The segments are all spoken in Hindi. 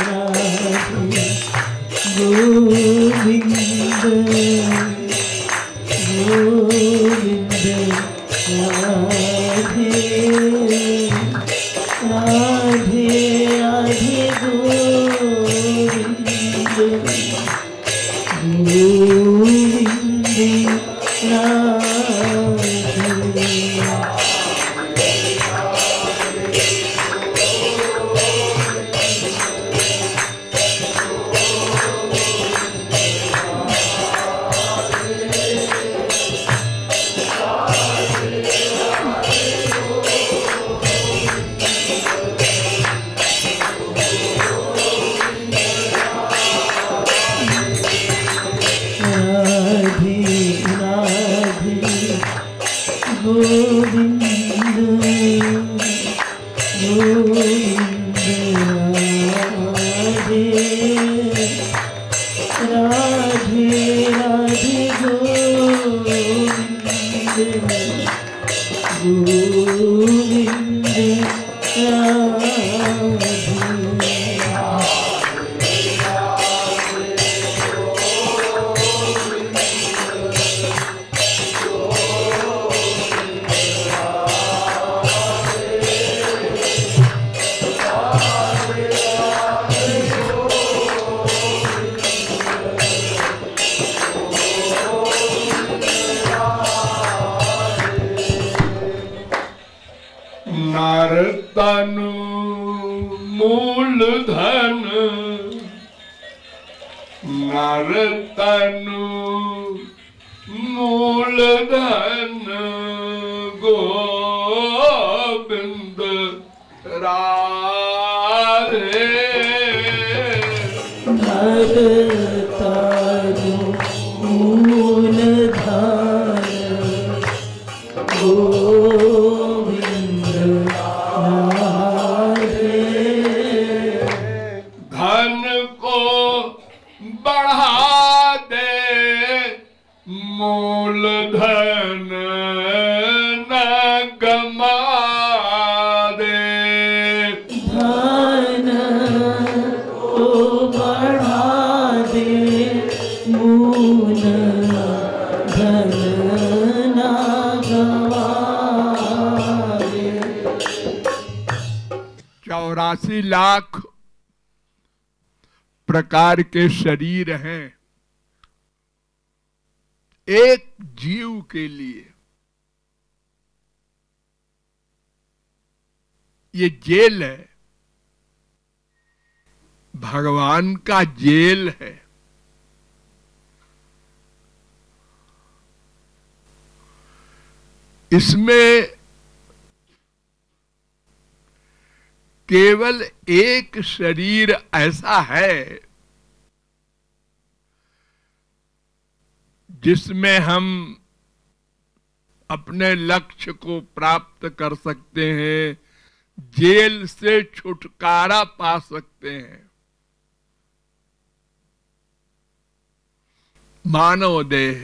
राधे गोविंद गोविंद राधे राधे राधे गोविंद गोविंद राधे गोविंद गोविंद राधे राधे गोविंद गोविंद तनु मूल धन नर तनु मूल धन गोविंद राधे नर तनु मूल धन धन को बढ़ा दे मूल धन न गमा दे धन को बढ़ा दे मूल धन न गवा दे 84 लाख प्रकार के शरीर हैं एक जीव के लिए। ये जेल है, भगवान का जेल है। इसमें केवल एक शरीर ऐसा है जिसमें हम अपने लक्ष्य को प्राप्त कर सकते हैं, जेल से छुटकारा पा सकते हैं। मानव देह।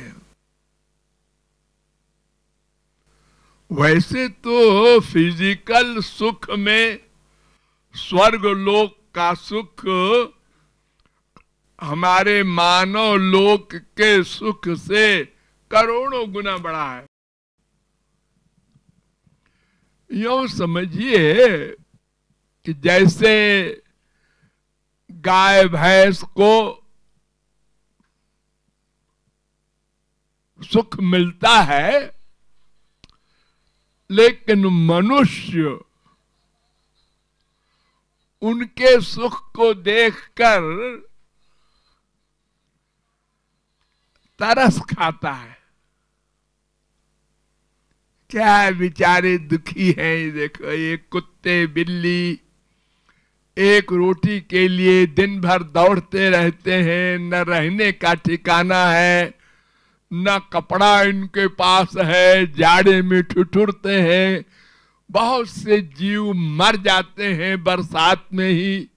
वैसे तो फिजिकल सुख में स्वर्ग लोक का सुख हमारे मानव लोक के सुख से करोड़ों गुना बड़ा है। यूं समझिए कि जैसे गाय भैंस को सुख मिलता है, लेकिन मनुष्य उनके सुख को देखकर तरस खाता है। क्या बेचारे दुखी हैं। देखो, ये कुत्ते बिल्ली एक रोटी के लिए दिन भर दौड़ते रहते हैं, न रहने का ठिकाना है, न कपड़ा इनके पास है, जाड़े में ठिठुरते हैं। बहुत से जीव मर जाते हैं बरसात में ही।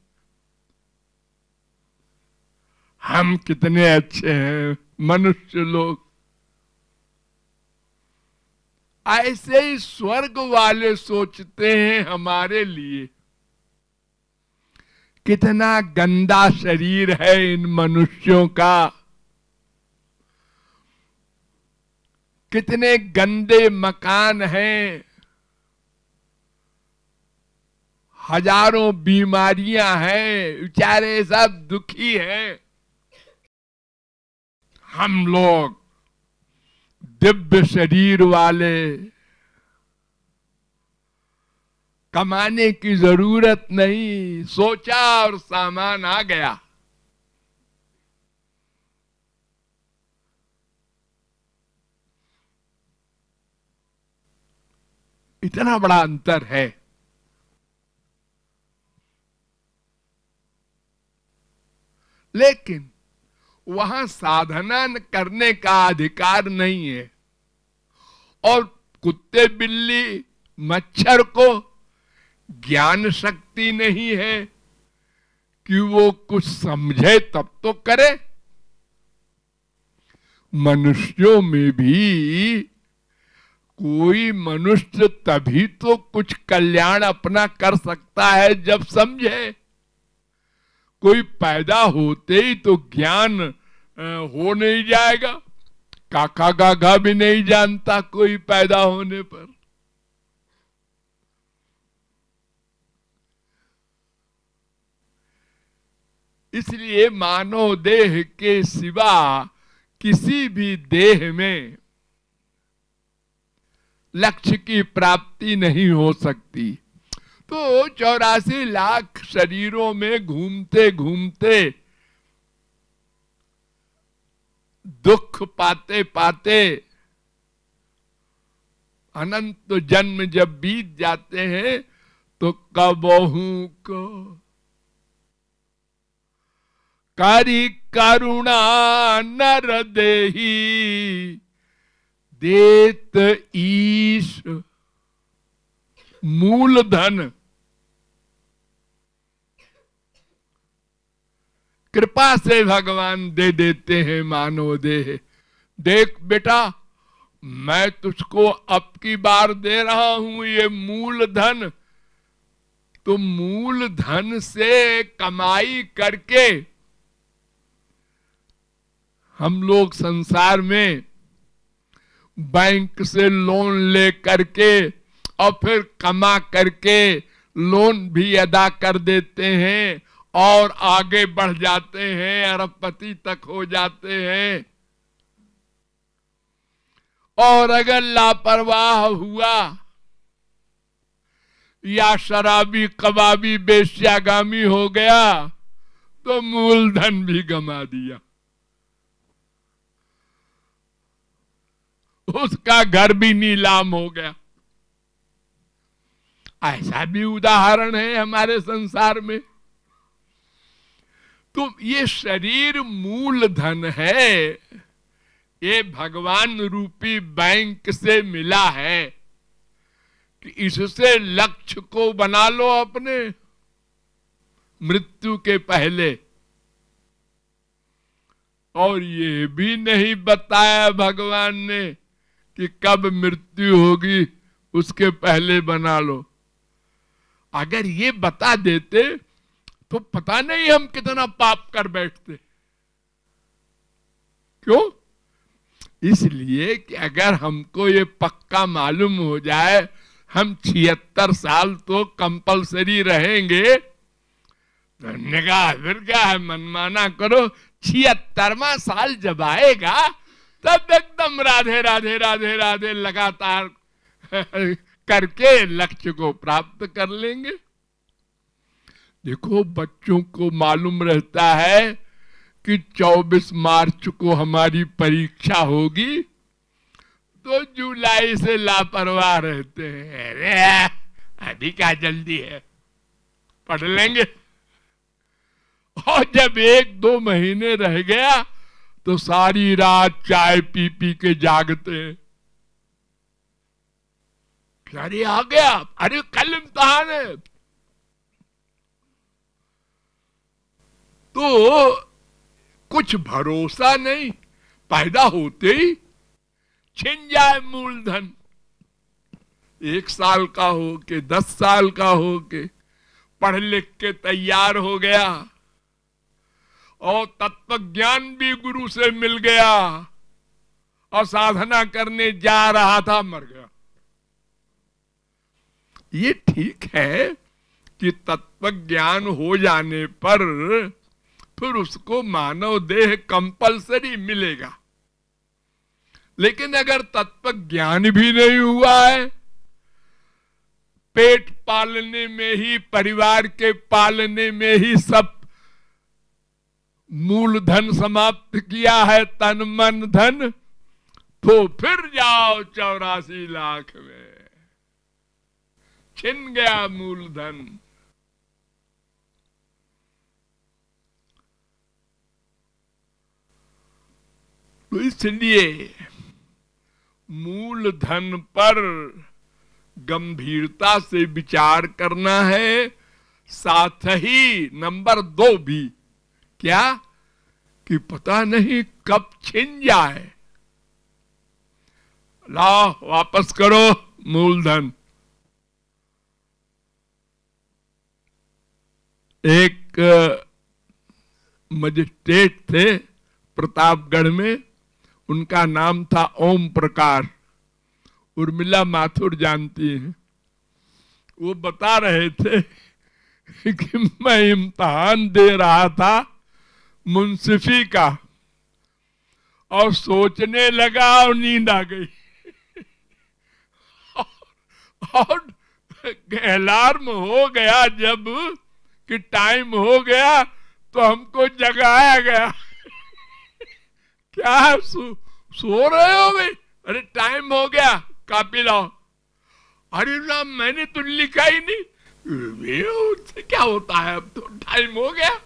हम कितने अच्छे हैं मनुष्य लोग। ऐसे ही स्वर्ग वाले सोचते हैं हमारे लिए कितना गंदा शरीर है इन मनुष्यों का, कितने गंदे मकान हैं, हजारों बीमारियां हैं, बेचारे सब दुखी हैं। हम लोग दिव्य शरीर वाले, कमाने की जरूरत नहीं, सोचा और सामान आ गया। इतना बड़ा अंतर है। लेकिन वहां साधना करने का अधिकार नहीं है, और कुत्ते बिल्ली मच्छर को ज्ञान शक्ति नहीं है कि वो कुछ समझे तब तो करे। मनुष्यों में भी कोई मनुष्य तभी तो कुछ कल्याण अपना कर सकता है जब समझे। कोई पैदा होते ही तो ज्ञान हो नहीं जाएगा। काका गागा भी नहीं जानता कोई पैदा होने पर। इसलिए मानव देह के सिवा किसी भी देह में लक्ष्य की प्राप्ति नहीं हो सकती। तो 84 लाख शरीरों में घूमते घूमते, दुख पाते पाते अनंत जन्म जब बीत जाते हैं तो कबहू को करी करुणा नर देही देत ईश मूल धन। कृपा से भगवान दे देते हैं मानव देह। देख बेटा, मैं तुझको अब की बार दे रहा हूं ये मूल धन। तो मूल धन से कमाई करके हम लोग संसार में बैंक से लोन ले करके और फिर कमा करके लोन भी अदा कर देते हैं और आगे बढ़ जाते हैं, अरबपति तक हो जाते हैं। और अगर लापरवाह हुआ या शराबी कबाबी बेश्यागामी हो गया तो मूलधन भी गंवा दिया, उसका घर भी नीलाम हो गया। ऐसा भी उदाहरण है हमारे संसार में। तो ये शरीर मूल धन है, ये भगवान रूपी बैंक से मिला है कि इससे लक्ष्य को बना लो अपने मृत्यु के पहले। और ये भी नहीं बताया भगवान ने कि कब मृत्यु होगी, उसके पहले बना लो। अगर ये बता देते तो पता नहीं हम कितना पाप कर बैठते। क्यों? इसलिए कि अगर हमको ये पक्का मालूम हो जाए हम 76 साल तो कंपलसरी रहेंगे, तो निगाह फिर क्या है, मनमाना करो। 76वां साल जब आएगा तब एकदम राधे राधे राधे राधे लगातार करके लक्ष्य को प्राप्त कर लेंगे। देखो, बच्चों को मालूम रहता है कि 24 मार्च को हमारी परीक्षा होगी, तो जुलाई से लापरवाह रहते हैं। अरे अभी क्या जल्दी है, पढ़ लेंगे। और जब 1-2 महीने रह गया तो सारी रात चाय पी पी के जागते हैं। अरे आ गया, अरे कल इम्तिहान है। तो कुछ भरोसा नहीं, पैदा होते ही छिन जाए मूलधन। 1 साल का हो के 10 साल का हो के पढ़ लिख के तैयार हो गया और तत्व ज्ञान भी गुरु से मिल गया और साधना करने जा रहा था, मर गया। ये ठीक है कि तत्व ज्ञान हो जाने पर फिर उसको मानव देह कंपलसरी मिलेगा, लेकिन अगर तत्व ज्ञान भी नहीं हुआ है, पेट पालने में ही, परिवार के पालने में ही सब मूलधन समाप्त किया है, तन मन धन, तो फिर जाओ 84 लाख में, छिन गया मूलधन। तो इसलिए मूलधन पर गंभीरता से विचार करना है, साथ ही नंबर 2 भी, क्या कि पता नहीं कब छिन जाए, लाओ वापस करो मूलधन। एक मजिस्ट्रेट थे प्रतापगढ़ में, उनका नाम था ओम प्रकाश, उर्मिला माथुर जानती हैं। वो बता रहे थे कि मैं इम्तिहान दे रहा था मुंसिफी का और सोचने लगा और नींद आ गई और अलार्म हो गया जब कि टाइम हो गया तो हमको जगाया गया क्या सो रहे हो भाई? अरे टाइम हो गया, कॉपी लाओ। अरे ना मैंने तो लिखा ही नहीं। उससे क्या होता है, अब तो टाइम हो गया।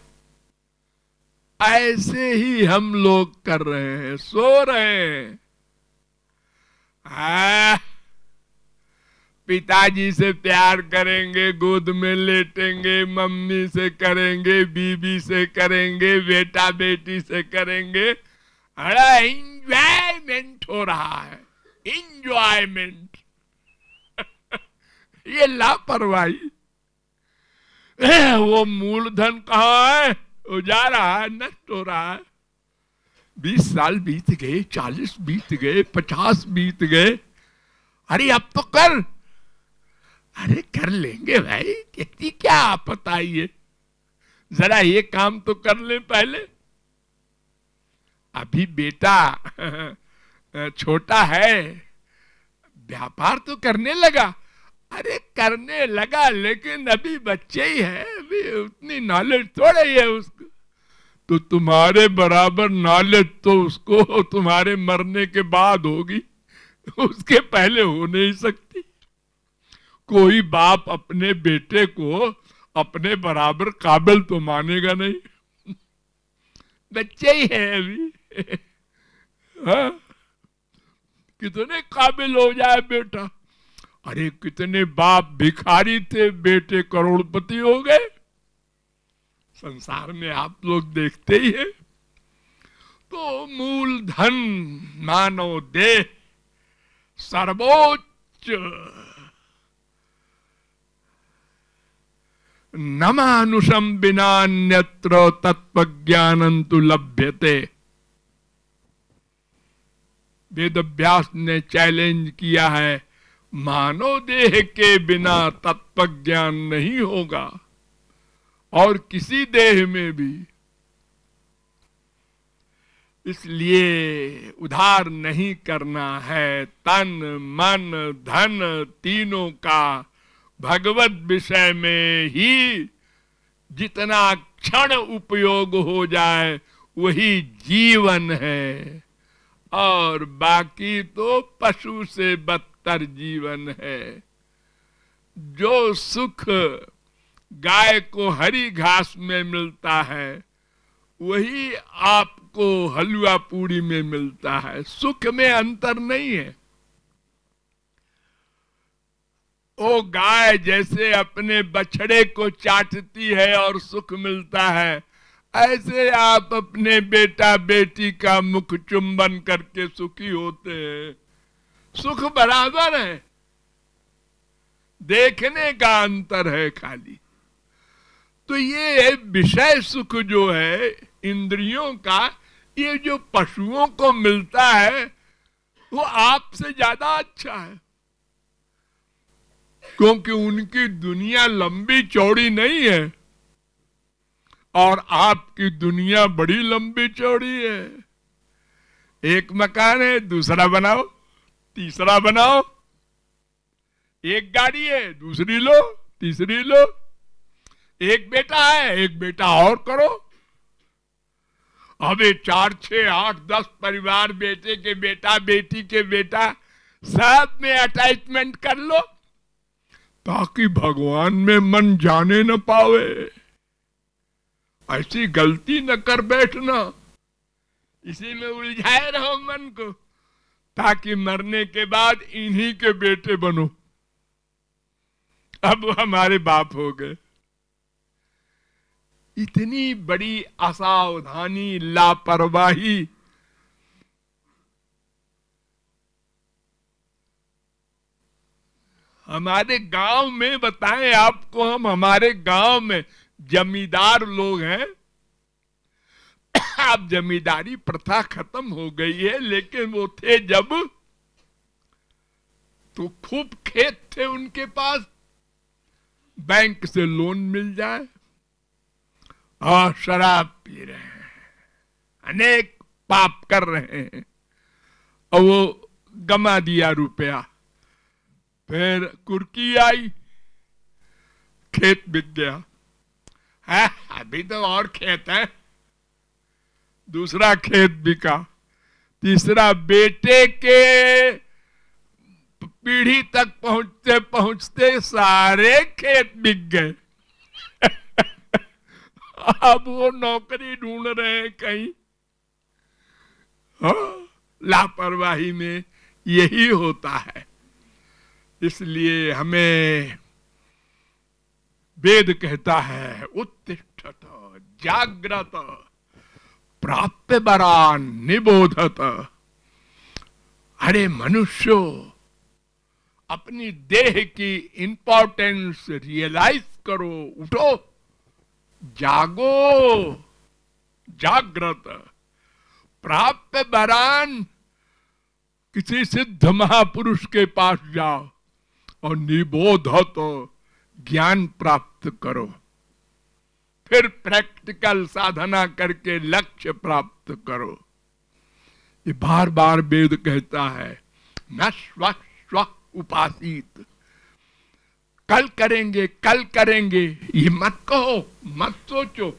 ऐसे ही हम लोग कर रहे हैं, सो रहे हैं। पिताजी से प्यार करेंगे, गोद में लेटेंगे, मम्मी से करेंगे, बीबी से करेंगे, बेटा बेटी से करेंगे। बड़ा इंजॉयमेंट हो रहा है, इंजॉयमेंट। ये लापरवाही। वो मूलधन कहाँ है? वो जा रहा है, नष्ट हो रहा है। 20 साल बीत गए, 40 बीत गए, 50 बीत गए। अरे अब तो कर। अरे कर लेंगे भाई, कितनी क्या आफत आई है, जरा ये काम तो कर ले पहले। अभी बेटा छोटा है, व्यापार तो करने लगा। अरे करने लगा, लेकिन अभी बच्चे ही है, अभी उतनी नॉलेज थोड़ी है उसको। तो तुम्हारे बराबर नॉलेज तो उसको तुम्हारे मरने के बाद होगी, उसके पहले हो नहीं सकती। कोई बाप अपने बेटे को अपने बराबर काबिल तो मानेगा नहीं, बच्चे ही है अभी। हाँ? कितने काबिल हो जाए बेटा। अरे कितने बाप भिखारी थे, बेटे करोड़पति हो गए। संसार में आप लोग देखते ही हैं। तो मूलधन मानव देह सर्वोच्च, न मानुषम बिनान्यत्र तत्वज्ञानं तु लभ्यते। वेद व्यास ने चैलेंज किया है, मानव देह के बिना तत्व ज्ञान नहीं होगा, और किसी देह में भी। इसलिए उधार नहीं करना है। तन मन धन तीनों का भगवत विषय में ही जितना क्षण उपयोग हो जाए वही जीवन है, और बाकी तो पशु से बदतर जीवन है। जो सुख गाय को हरी घास में मिलता है वही आपको हलवा पूड़ी में मिलता है। सुख में अंतर नहीं है। वो गाय जैसे अपने बछड़े को चाटती है और सुख मिलता है, ऐसे आप अपने बेटा बेटी का मुख चुंबन करके सुखी होते हैं। सुख बराबर है, देखने का अंतर है खाली। तो ये विषय सुख जो है इंद्रियों का, ये जो पशुओं को मिलता है वो आपसे ज्यादा अच्छा है, क्योंकि उनकी दुनिया लंबी चौड़ी नहीं है और आपकी दुनिया बड़ी लंबी चौड़ी है। एक मकान है, दूसरा बनाओ, तीसरा बनाओ, एक गाड़ी है, दूसरी लो, तीसरी लो, एक बेटा है, एक बेटा और करो। अब 4, 6, 8, 10 परिवार, बेटे के बेटा, बेटी के बेटा, सब में अटैचमेंट कर लो ताकि भगवान में मन जाने न पावे। ऐसी गलती न कर बैठना, इसी में उलझाए रहो मन को, ताकि मरने के बाद इन्हीं के बेटे बनो। अब हमारे बाप हो गए। इतनी बड़ी असावधानी, लापरवाही, हमारे गांव में बताएं आपको, हम हमारे गांव में जमींदार लोग हैं। अब जमींदारी प्रथा खत्म हो गई है, लेकिन वो थे जब तो खूब खेत थे उनके पास, बैंक से लोन मिल जाए और शराब पी रहे हैं, अनेक पाप कर रहे हैं और वो गमा दिया रुपया। फिर कुर्की आई, खेत बिक गया है, अभी तो और खेत है, दूसरा खेत बिका, तीसरा, बेटे के पीढ़ी तक पहुंचते पहुंचते सारे खेत बिक गए। अब वो नौकरी ढूंढ रहे हैं कहीं। लापरवाही में यही होता है। इसलिए हमें वेद कहता है, उत्तिष्ठत जाग्रत प्राप्य वरान निबोधत। अरे मनुष्यो, अपनी देह की इंपॉर्टेंस रियलाइज करो, उठो, जागो, जागृत, प्राप्य वरान, किसी सिद्ध महापुरुष के पास जाओ और निबोधत, ज्ञान प्राप्त करो, फिर प्रैक्टिकल साधना करके लक्ष्य प्राप्त करो। ये बार बार वेद कहता है, न स्व स्व उपासित, कल करेंगे, कल करेंगे, ये मत कहो, मत सोचो।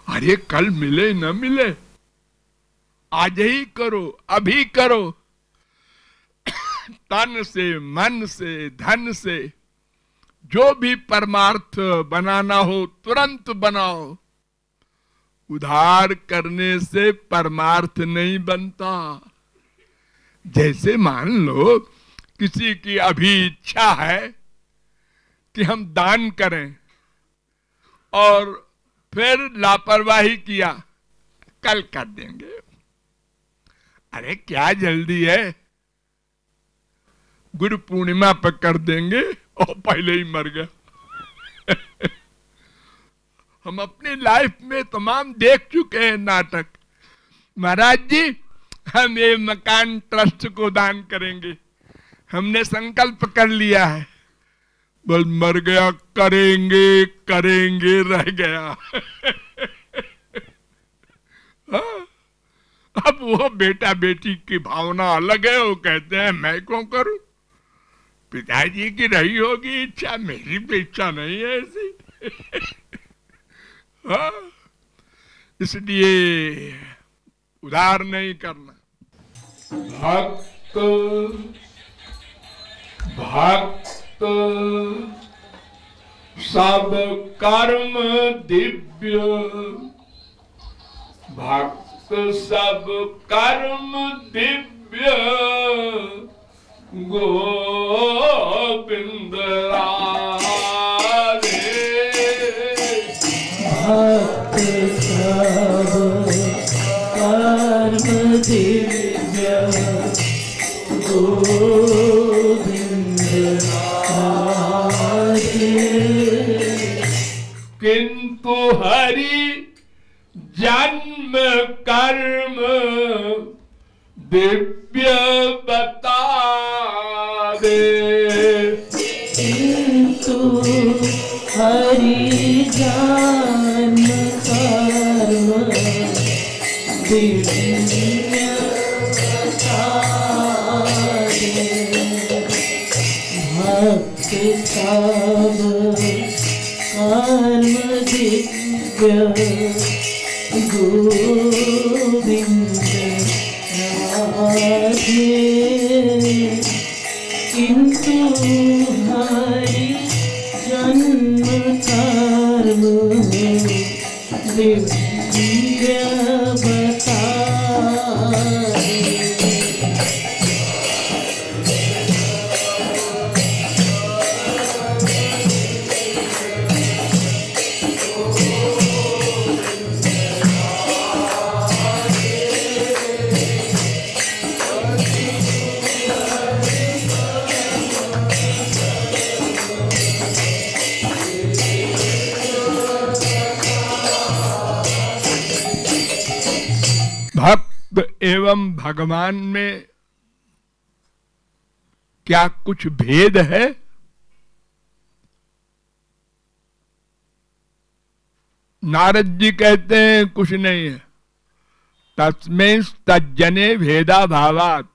अरे कल मिले न मिले, आज ही करो, अभी करो। तन से, मन से, धन से जो भी परमार्थ बनाना हो तुरंत बनाओ। उधार करने से परमार्थ नहीं बनता। जैसे मान लो किसी की अभी इच्छा है कि हम दान करें और फिर लापरवाही किया, कल कर देंगे। अरे क्या जल्दी है, गुरु पूर्णिमा पर कर देंगे और पहले ही मर गया। हम अपनी लाइफ में तमाम देख चुके हैं नाटक। महाराज जी, हम ये मकान ट्रस्ट को दान करेंगे, हमने संकल्प कर लिया है, बस मर गया, करेंगे करेंगे रह गया। अब वो बेटा बेटी की भावना अलग है, वो कहते हैं मैं क्यों करूं, पिताजी की रही होगी इच्छा, मेरी भी इच्छा नहीं है ऐसी। इसलिए उधार नहीं करना। भक्त भक्त सब कर्म दिव्य, भक्त सब कर्म दिव्य, गोविंद राधे। भक्त सब कर्म दिव्य, गोविंद राधे। को हरि जन्म कर्म दिव्य बता दे। किंतु हरि जन्म कर्म दिव्य बता दे। भक्त सब कर्म दिव्य गोविंद राधे। किंतु हरि जन्म कर्म दिव्य बता दे। भक्त एवं भगवान में क्या कुछ भेद है? नारद जी कहते हैं कुछ नहीं है। तस्मै तज्जने भेदा भावात,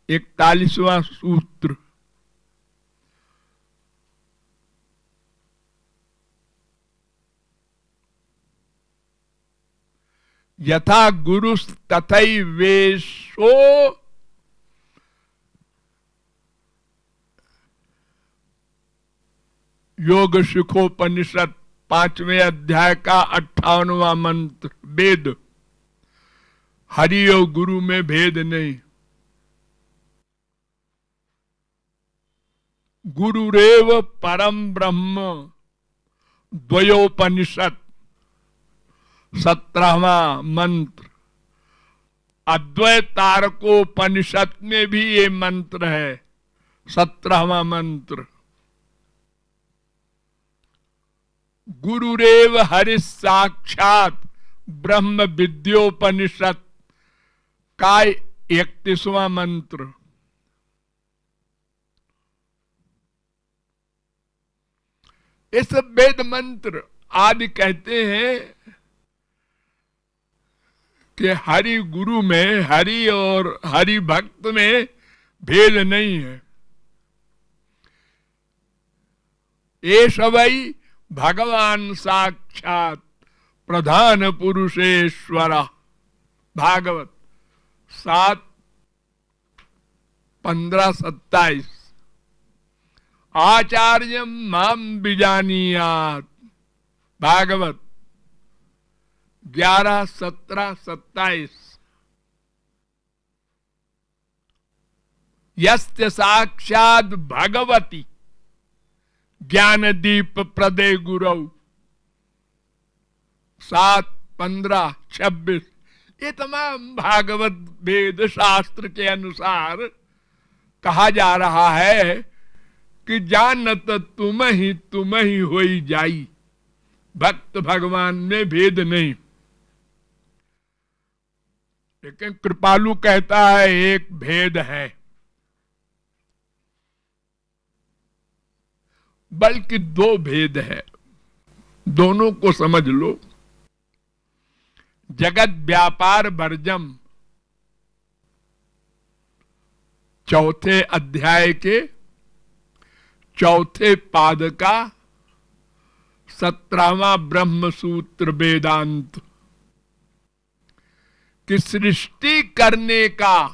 41वां सूत्र। यथा गुरु तथैवेशो योग सुखोपनिषद 5वें अध्याय का 58वां मंत्र वेद। हरि और गुरु में भेद नहीं। गुरुरेव परम ब्रह्म द्वयोपनिषद 17वां मंत्र। अद्वैत तारकोपनिषद में भी ये मंत्र है, 17वां मंत्र। गुरुरेव हरि साक्षात ब्रह्म विद्योपनिषद का 31वां मंत्र। इस वेद मंत्र आदि कहते हैं कि हरि गुरु में, हरि और हरि भक्त में भेद नहीं है। ये सवई भगवान साक्षात प्रधान पुरुषेश्वर। भागवत 7:15-27। आचार्यम माम विजानीयात। भागवत 11:17-27। यस्य साक्षात भगवती ज्ञानदीप प्रदे गुरौ। 7:15-26। ये तमाम भागवत वेद शास्त्र के अनुसार कहा जा रहा है कि जानत तुम ही होई जाई। भक्त भगवान में भेद नहीं। लेकिन कृपालु कहता है एक भेद है, बल्कि 2 भेद है। दोनों को समझ लो। जगत व्यापार वर्जम 4थे अध्याय के 4थे पाद का 17वां ब्रह्म सूत्र वेदांत। कि सृष्टि करने का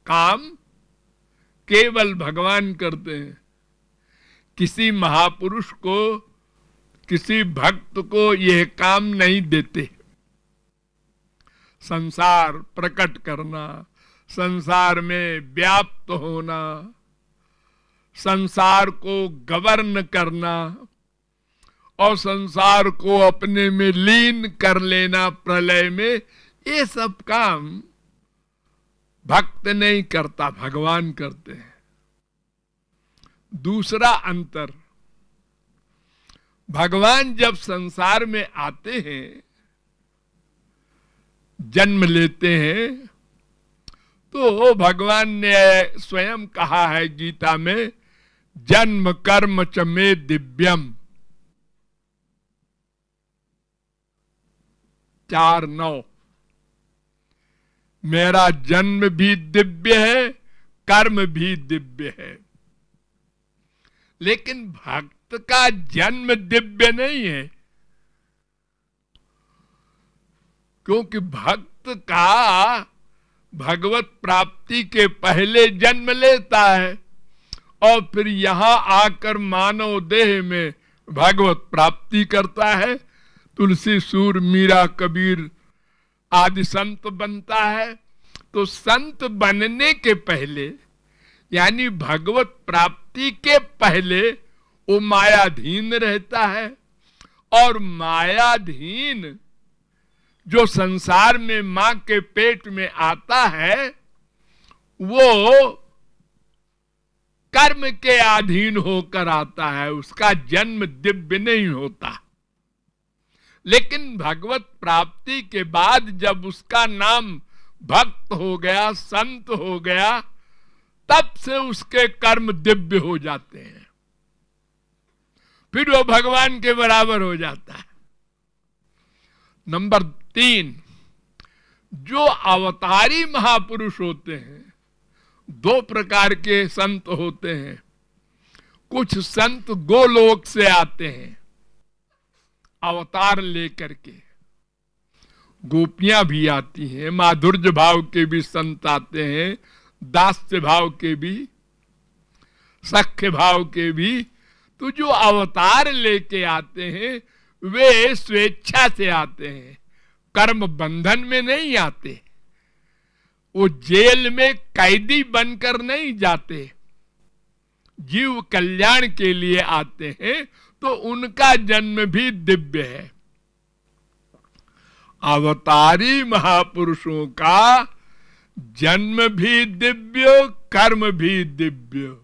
काम केवल भगवान करते हैं। किसी महापुरुष को, किसी भक्त को यह काम नहीं देते। संसार प्रकट करना, संसार में व्याप्त होना, संसार को गवर्न करना और संसार को अपने में लीन कर लेना प्रलय में, ये सब काम भक्त नहीं करता, भगवान करते हैं। दूसरा अंतर, भगवान जब संसार में आते हैं, जन्म लेते हैं, तो भगवान ने स्वयं कहा है गीता में, जन्म कर्म च मे दिव्यम 4:9। मेरा जन्म भी दिव्य है, कर्म भी दिव्य है। लेकिन भक्त का जन्म दिव्य नहीं है, क्योंकि भक्त का भगवत प्राप्ति के पहले जन्म लेता है और फिर यहां आकर मानव देह में भगवत प्राप्ति करता है। तुलसी, सूर, मीरा, कबीर आदि संत बनता है। तो संत बनने के पहले, यानी भगवत प्राप्ति के पहले, वो मायाधीन रहता है। और मायाधीन जो संसार में मां के पेट में आता है, वो कर्म के अधीन होकर आता है, उसका जन्म दिव्य नहीं होता। लेकिन भगवत प्राप्ति के बाद जब उसका नाम भक्त हो गया, संत हो गया, तब से उसके कर्म दिव्य हो जाते हैं, फिर वो भगवान के बराबर हो जाता है। नंबर 3, जो अवतारी महापुरुष होते हैं, 2 प्रकार के संत होते हैं। कुछ संत गोलोक से आते हैं अवतार लेकर के, गोपियां भी आती हैं, माधुर्य भाव के भी संत आते हैं, दास्य भाव के भी, सख्य भाव के भी। तो जो अवतार लेके आते हैं वे स्वेच्छा से आते हैं, कर्म बंधन में नहीं आते, वो जेल में कैदी बनकर नहीं जाते, जीव कल्याण के लिए आते हैं। तो उनका जन्म भी दिव्य है। अवतारी महापुरुषों का जन्म भी दिव्य, कर्म भी दिव्य।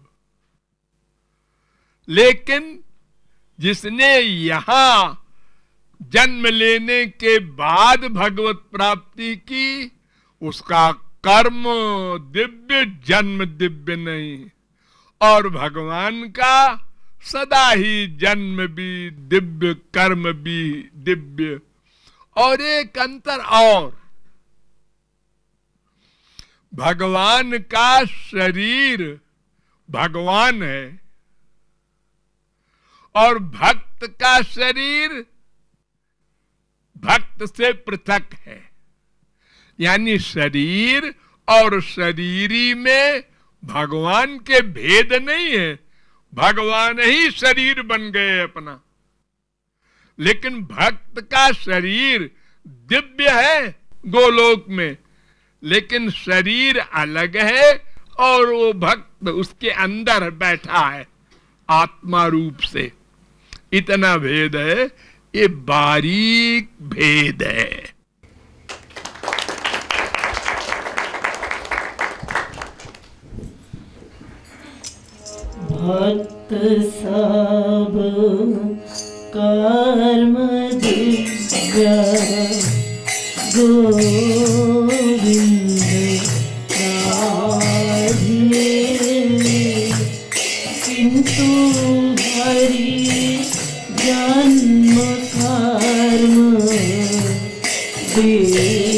लेकिन जिसने यहां जन्म लेने के बाद भगवत प्राप्ति की, उसका कर्म दिव्य, जन्म दिव्य नहीं। और भगवान का सदा ही जन्म भी दिव्य, कर्म भी दिव्य। और एक अंतर और, भगवान का शरीर भगवान है और भक्त का शरीर भक्त से पृथक है। यानी शरीर और शरीरी में भगवान के भेद नहीं है, भगवान ही शरीर बन गए अपना। लेकिन भक्त का शरीर दिव्य है गोलोक में, लेकिन शरीर अलग है और वो भक्त उसके अंदर बैठा है आत्मा रूप से। इतना भेद है, ये बारीक भेद है। भक्त सब कर्म दिव्य, गोविंद राधे, किंतु हरि जन्म कर्म दिव्य।